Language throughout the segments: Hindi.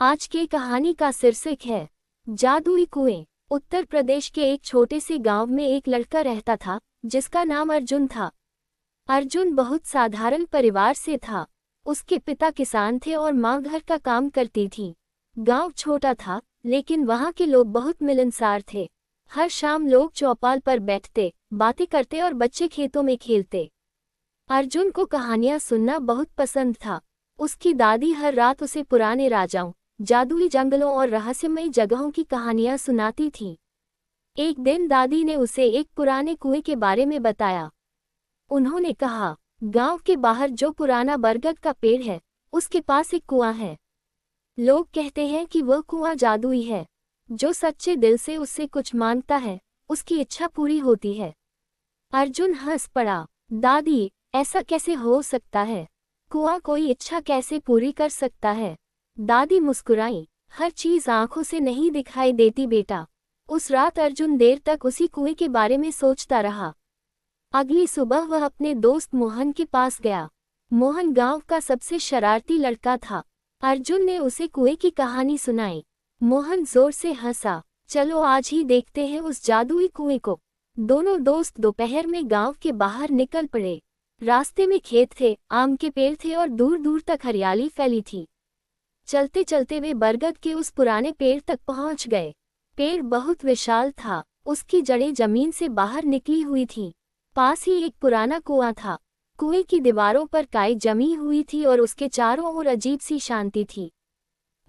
आज की कहानी का शीर्षक है जादुई कुएं। उत्तर प्रदेश के एक छोटे से गांव में एक लड़का रहता था जिसका नाम अर्जुन था। अर्जुन बहुत साधारण परिवार से था। उसके पिता किसान थे और माँ घर का काम करती थी। गांव छोटा था लेकिन वहाँ के लोग बहुत मिलनसार थे। हर शाम लोग चौपाल पर बैठते, बातें करते और बच्चे खेतों में खेलते। अर्जुन को कहानियाँ सुनना बहुत पसंद था। उसकी दादी हर रात उसे पुराने राजाओं, जादुई जंगलों और रहस्यमयी जगहों की कहानियां सुनाती थी। एक दिन दादी ने उसे एक पुराने कुएं के बारे में बताया। उन्होंने कहा, गांव के बाहर जो पुराना बरगद का पेड़ है, उसके पास एक कुआं है। लोग कहते हैं कि वह कुआं जादुई है। जो सच्चे दिल से उससे कुछ मांगता है, उसकी इच्छा पूरी होती है। अर्जुन हंस पड़ा। दादी, ऐसा कैसे हो सकता है? कुआं कोई इच्छा कैसे पूरी कर सकता है? दादी मुस्कुराई। हर चीज आंखों से नहीं दिखाई देती बेटा। उस रात अर्जुन देर तक उसी कुएं के बारे में सोचता रहा। अगली सुबह वह अपने दोस्त मोहन के पास गया। मोहन गांव का सबसे शरारती लड़का था। अर्जुन ने उसे कुएं की कहानी सुनाई। मोहन जोर से हंसा। चलो आज ही देखते हैं उस जादुई कुएं को। दोनों दोस्त दोपहर में गांव के बाहर निकल पड़े। रास्ते में खेत थे, आम के पेड़ थे और दूर दूर तक हरियाली फैली थी। चलते चलते वे बरगद के उस पुराने पेड़ तक पहुंच गए। पेड़ बहुत विशाल था, उसकी जड़ें जमीन से बाहर निकली हुई थीं। पास ही एक पुराना कुआं था। कुएं की दीवारों पर काई जमी हुई थी और उसके चारों ओर अजीब सी शांति थी।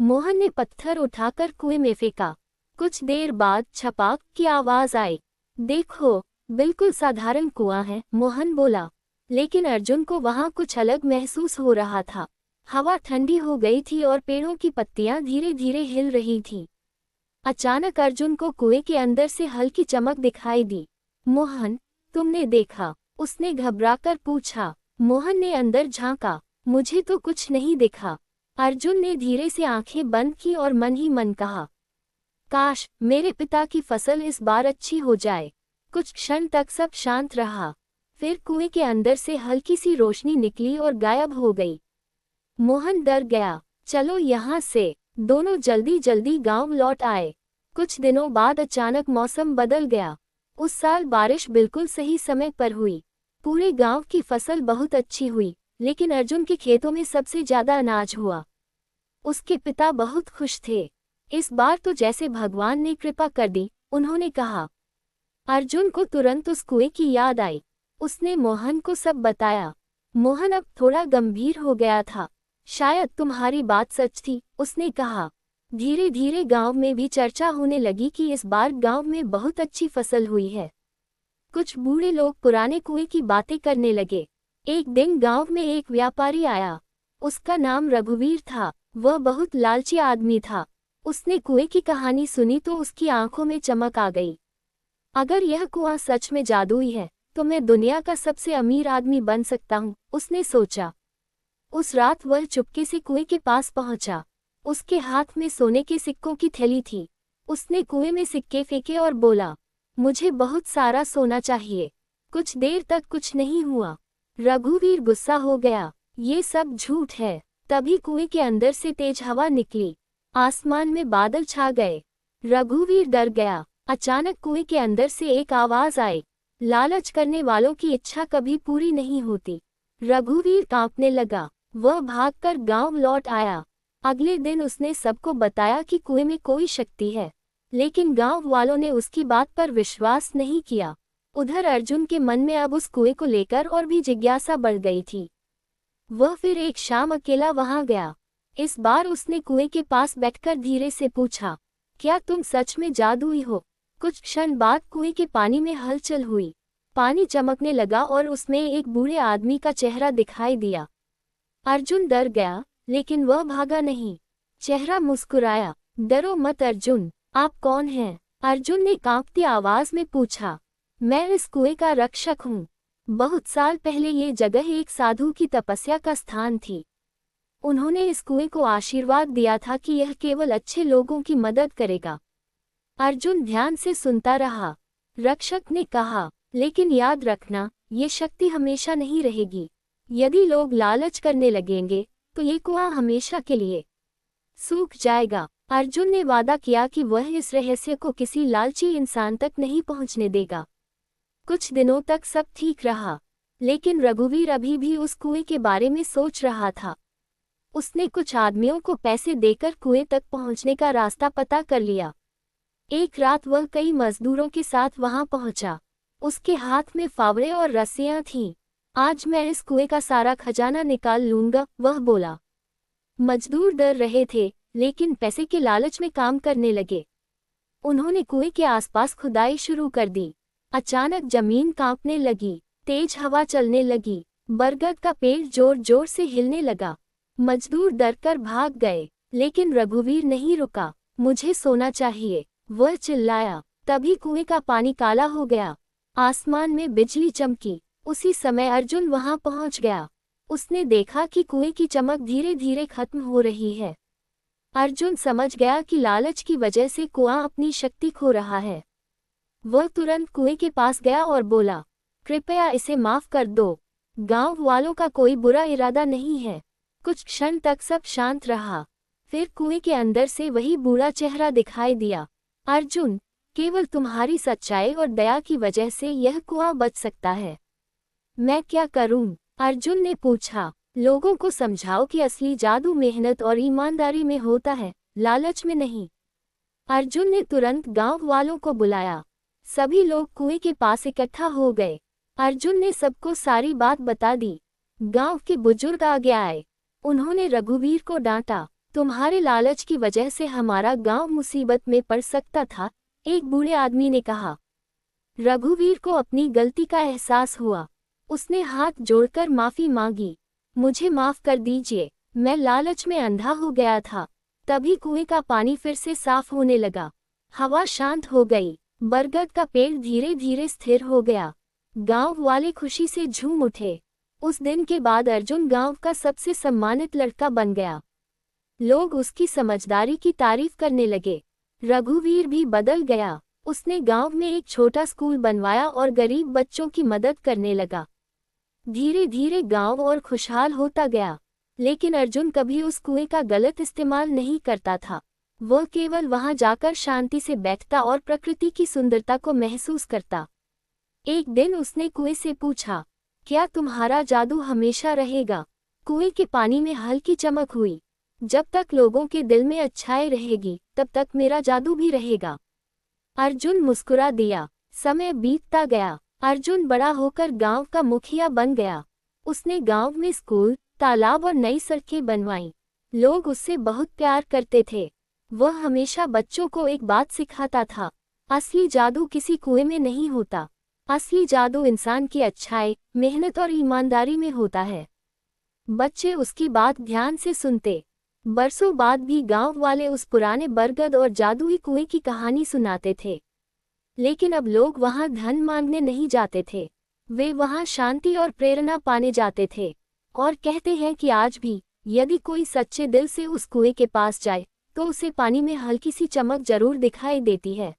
मोहन ने पत्थर उठाकर कुएं में फेंका। कुछ देर बाद छपाक की आवाज आई। देखो, बिल्कुल साधारण कुआं है, मोहन बोला। लेकिन अर्जुन को वहां कुछ अलग महसूस हो रहा था। हवा ठंडी हो गई थी और पेड़ों की पत्तियां धीरे धीरे हिल रही थीं। अचानक अर्जुन को कुएं के अंदर से हल्की चमक दिखाई दी। मोहन, तुमने देखा? उसने घबराकर पूछा। मोहन ने अंदर झांका। मुझे तो कुछ नहीं दिखा। अर्जुन ने धीरे से आंखें बंद की और मन ही मन कहा, काश मेरे पिता की फसल इस बार अच्छी हो जाए। कुछ क्षण तक सब शांत रहा। फिर कुएं के अंदर से हल्की सी रोशनी निकली और गायब हो गई। मोहन डर गया। चलो यहाँ से। दोनों जल्दी जल्दी गांव लौट आए। कुछ दिनों बाद अचानक मौसम बदल गया। उस साल बारिश बिल्कुल सही समय पर हुई। पूरे गांव की फसल बहुत अच्छी हुई, लेकिन अर्जुन के खेतों में सबसे ज्यादा अनाज हुआ। उसके पिता बहुत खुश थे। इस बार तो जैसे भगवान ने कृपा कर दी, उन्होंने कहा। अर्जुन को तुरंत उस कुएं की याद आई। उसने मोहन को सब बताया। मोहन अब थोड़ा गंभीर हो गया था। शायद तुम्हारी बात सच थी, उसने कहा। धीरे धीरे गांव में भी चर्चा होने लगी कि इस बार गांव में बहुत अच्छी फसल हुई है। कुछ बूढ़े लोग पुराने कुएं की बातें करने लगे। एक दिन गांव में एक व्यापारी आया। उसका नाम रघुवीर था। वह बहुत लालची आदमी था। उसने कुएं की कहानी सुनी तो उसकी आंखों में चमक आ गई। अगर यह कुआं सच में जादुई है, तो मैं दुनिया का सबसे अमीर आदमी बन सकता हूँ, उसने सोचा। उस रात वह चुपके से कुएं के पास पहुंचा। उसके हाथ में सोने के सिक्कों की थैली थी। उसने कुएं में सिक्के फेंके और बोला, मुझे बहुत सारा सोना चाहिए। कुछ देर तक कुछ नहीं हुआ। रघुवीर गुस्सा हो गया। ये सब झूठ है। तभी कुएं के अंदर से तेज हवा निकली। आसमान में बादल छा गए। रघुवीर डर गया। अचानक कुएं के अंदर से एक आवाज आई, लालच करने वालों की इच्छा कभी पूरी नहीं होती। रघुवीर कांपने लगा। वह भागकर गांव लौट आया। अगले दिन उसने सबको बताया कि कुएं में कोई शक्ति है, लेकिन गांव वालों ने उसकी बात पर विश्वास नहीं किया। उधर अर्जुन के मन में अब उस कुएं को लेकर और भी जिज्ञासा बढ़ गई थी। वह फिर एक शाम अकेला वहां गया। इस बार उसने कुएं के पास बैठकर धीरे से पूछा, क्या तुम सच में जादुई हो? कुछ क्षण बाद कुएं के पानी में हलचल हुई। पानी चमकने लगा और उसमें एक बूढ़े आदमी का चेहरा दिखाई दिया। अर्जुन डर गया, लेकिन वह भागा नहीं। चेहरा मुस्कुराया। डरो मत अर्जुन, आप कौन हैं? अर्जुन ने कांपती आवाज में पूछा। मैं इस कुएं का रक्षक हूँ। बहुत साल पहले ये जगह एक साधु की तपस्या का स्थान थी। उन्होंने इस कुएं को आशीर्वाद दिया था कि यह केवल अच्छे लोगों की मदद करेगा। अर्जुन ध्यान से सुनता रहा। रक्षक ने कहा, लेकिन याद रखना, ये शक्ति हमेशा नहीं रहेगी। यदि लोग लालच करने लगेंगे, तो ये कुआं हमेशा के लिए सूख जाएगा। अर्जुन ने वादा किया कि वह इस रहस्य को किसी लालची इंसान तक नहीं पहुंचने देगा। कुछ दिनों तक सब ठीक रहा, लेकिन रघुवीर अभी भी उस कुएं के बारे में सोच रहा था। उसने कुछ आदमियों को पैसे देकर कुएं तक पहुंचने का रास्ता पता कर लिया। एक रात वह कई मजदूरों के साथ वहां पहुंचा। उसके हाथ में फावड़े और रस्सियां थीं। आज मैं इस कुएं का सारा खजाना निकाल लूंगा, वह बोला। मजदूर डर रहे थे, लेकिन पैसे के लालच में काम करने लगे। उन्होंने कुएं के आसपास खुदाई शुरू कर दी। अचानक जमीन कांपने लगी, तेज हवा चलने लगी, बरगद का पेड़ जोर जोर से हिलने लगा। मजदूर डरकर भाग गए, लेकिन रघुवीर नहीं रुका। मुझे सोना चाहिए, वह चिल्लाया। तभी कुएं का पानी काला हो गया। आसमान में बिजली चमकी। उसी समय अर्जुन वहां पहुंच गया। उसने देखा कि कुएं की चमक धीरे धीरे खत्म हो रही है। अर्जुन समझ गया कि लालच की वजह से कुआं अपनी शक्ति खो रहा है। वह तुरंत कुएं के पास गया और बोला, कृपया इसे माफ कर दो। गांव वालों का कोई बुरा इरादा नहीं है। कुछ क्षण तक सब शांत रहा। फिर कुएं के अंदर से वही बूढ़ा चेहरा दिखाई दिया। अर्जुन, केवल तुम्हारी सच्चाई और दया की वजह से यह कुआं बच सकता है। मैं क्या करूं? अर्जुन ने पूछा। लोगों को समझाओ कि असली जादू मेहनत और ईमानदारी में होता है, लालच में नहीं। अर्जुन ने तुरंत गांव वालों को बुलाया। सभी लोग कुएं के पास इकट्ठा हो गए। अर्जुन ने सबको सारी बात बता दी। गांव के बुजुर्ग आगे आए। उन्होंने रघुवीर को डांटा। तुम्हारे लालच की वजह से हमारा गांव मुसीबत में पड़ सकता था, एक बूढ़े आदमी ने कहा। रघुवीर को अपनी गलती का एहसास हुआ। उसने हाथ जोड़कर माफी मांगी। मुझे माफ कर दीजिए, मैं लालच में अंधा हो गया था। तभी कुएं का पानी फिर से साफ होने लगा। हवा शांत हो गई। बरगद का पेड़ धीरे धीरे स्थिर हो गया। गांव वाले खुशी से झूम उठे। उस दिन के बाद अर्जुन गांव का सबसे सम्मानित लड़का बन गया। लोग उसकी समझदारी की तारीफ करने लगे। रघुवीर भी बदल गया। उसने गांव में एक छोटा स्कूल बनवाया और गरीब बच्चों की मदद करने लगा। धीरे धीरे गांव और खुशहाल होता गया। लेकिन अर्जुन कभी उस कुएं का गलत इस्तेमाल नहीं करता था। वह केवल वहां जाकर शांति से बैठता और प्रकृति की सुंदरता को महसूस करता। एक दिन उसने कुएं से पूछा, क्या तुम्हारा जादू हमेशा रहेगा? कुएं के पानी में हल्की चमक हुई। जब तक लोगों के दिल में अच्छाई रहेगी, तब तक मेरा जादू भी रहेगा। अर्जुन मुस्कुरा दिया। समय बीतता गया। अर्जुन बड़ा होकर गांव का मुखिया बन गया। उसने गांव में स्कूल, तालाब और नई सड़कें बनवाईं। लोग उससे बहुत प्यार करते थे। वह हमेशा बच्चों को एक बात सिखाता था, असली जादू किसी कुएं में नहीं होता। असली जादू इंसान की अच्छाई, मेहनत और ईमानदारी में होता है। बच्चे उसकी बात ध्यान से सुनते। बरसों बाद भी गांव वाले उस पुराने बरगद और जादुई कुएं की कहानी सुनाते थे। लेकिन अब लोग वहां धन मांगने नहीं जाते थे। वे वहां शांति और प्रेरणा पाने जाते थे। और कहते हैं कि आज भी यदि कोई सच्चे दिल से उस कुएं के पास जाए, तो उसे पानी में हल्की सी चमक जरूर दिखाई देती है।